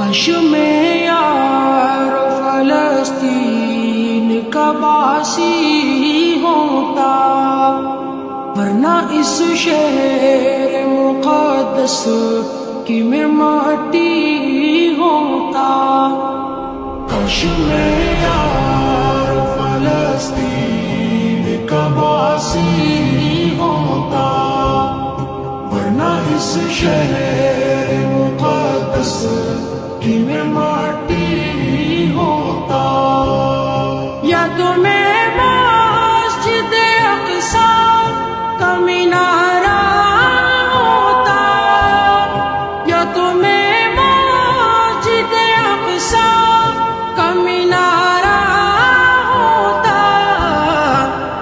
کاش میں یار فلسطین کا باسی ہوتا، ورنہ اس شہر مقدس کی میں مٹی ہوتا۔ کاش میں یار فلسطین کا باسی ہوتا، ورنہ اس شہر مقدس کی میں مٹی ہوتا۔ یا تو میں مسجد اقصی کا مینارہ ہوتا، یا تو میں مسجد اقصی کا مینارہ ہوتا،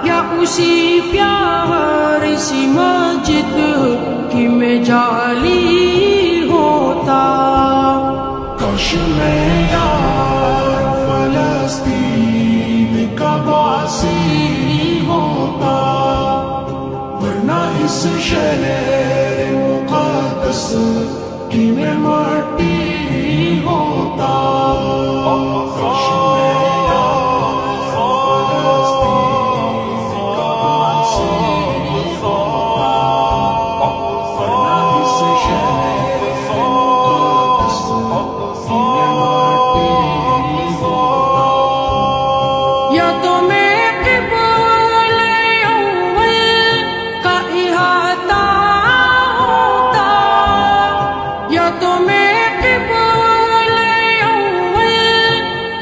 یا اسی پیاری سی مسجد کی میں جالی ہوتا۔ کاش میں یار فلسطین کا باسی ہوتا، ورنہ اس شہر مقدس کی میں مٹی ہوتا۔ کاش میں یار فلسطین کا باسی ہوتا، ورنہ اس شہر مقدس کی میں مٹی ہوتا۔ یا تو میں قبلہ اول کا احاطہ ہوتا، یا تو میں قبلہ اول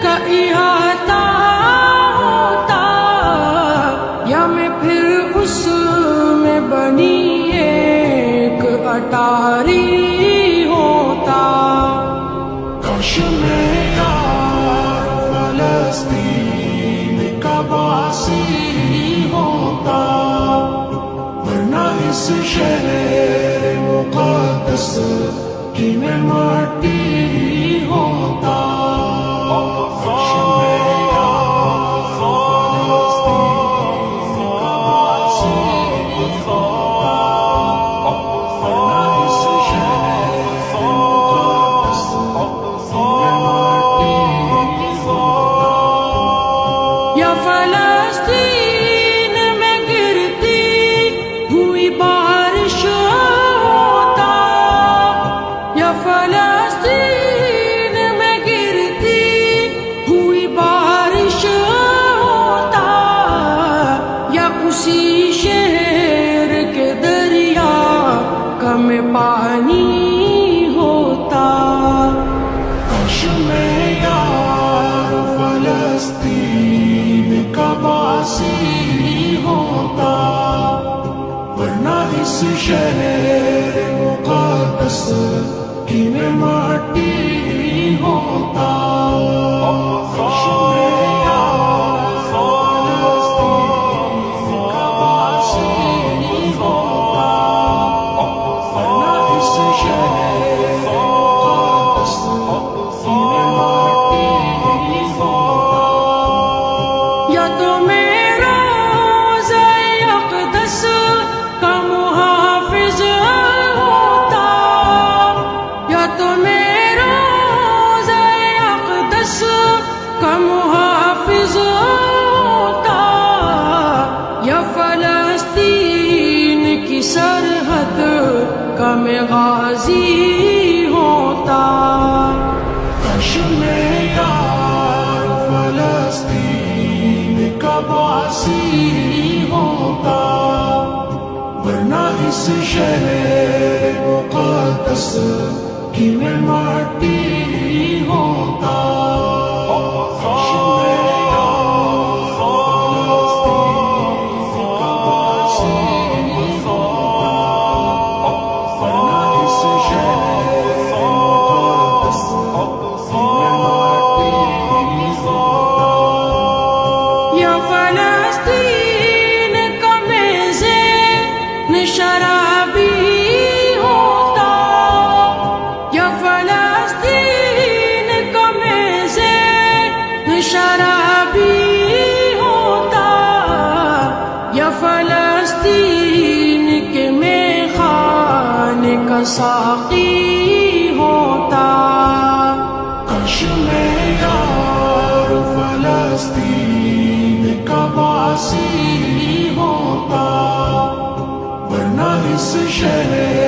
کا احاطہ ہوتا، یا میں پھر اس میں بنی ایک اٹاری ہوتا۔ کاش میں یار فلسطین کا باسی ہوتا، ورنہ اس شہر مقدس کی میں مٹی ہوتا۔ کاش میں یار فلسطین کا باسی ہوتا، ورنہ اس شہر مقدس کی میں مٹی ہوتا۔ یا فلسطین میں گرتی ہوئی بارش ہوتا، یا فلسطین میں گرتی ہوئی بارش ہوتا، یا اسی شہر کے دریا کا میں پانی ہوتا۔ کاش میں یار فلسطین کا باسی ہوتا، ورنہ اس شہر مقدس کی میں مٹی ہوتا۔ کاش میں یار فلسطین کا باسی ہوتا، ورنہ اس شہر مقدس کی میں مٹی ہوتا۔ یا تو میں روضہ اقدس کا محافظ ہوتا، یا تو میں روضہ اقدس کا محافظ ہوتا، یا فلسطین کی سرحد کا میں غازی ہوتا۔ کاش میں یار فلسطین کا باسی ہوتا، ورنہ اس شہر مقدس کی میں مٹی ہوتا۔ کاش میں یار فلسطین کا باسی ہوتا، ورنہ اس شہر مقدس کی میں مٹی ہوتا۔ یا فلسطین کا میں ذہن شرابی ہوتا، یا فلسطین کا میں ذہن شرابی ہوتا، یا فلسطین کے میں خانے کا ساقی ہوتا۔ فلسطین کا باسی ہوتا، ورنہ اس شہر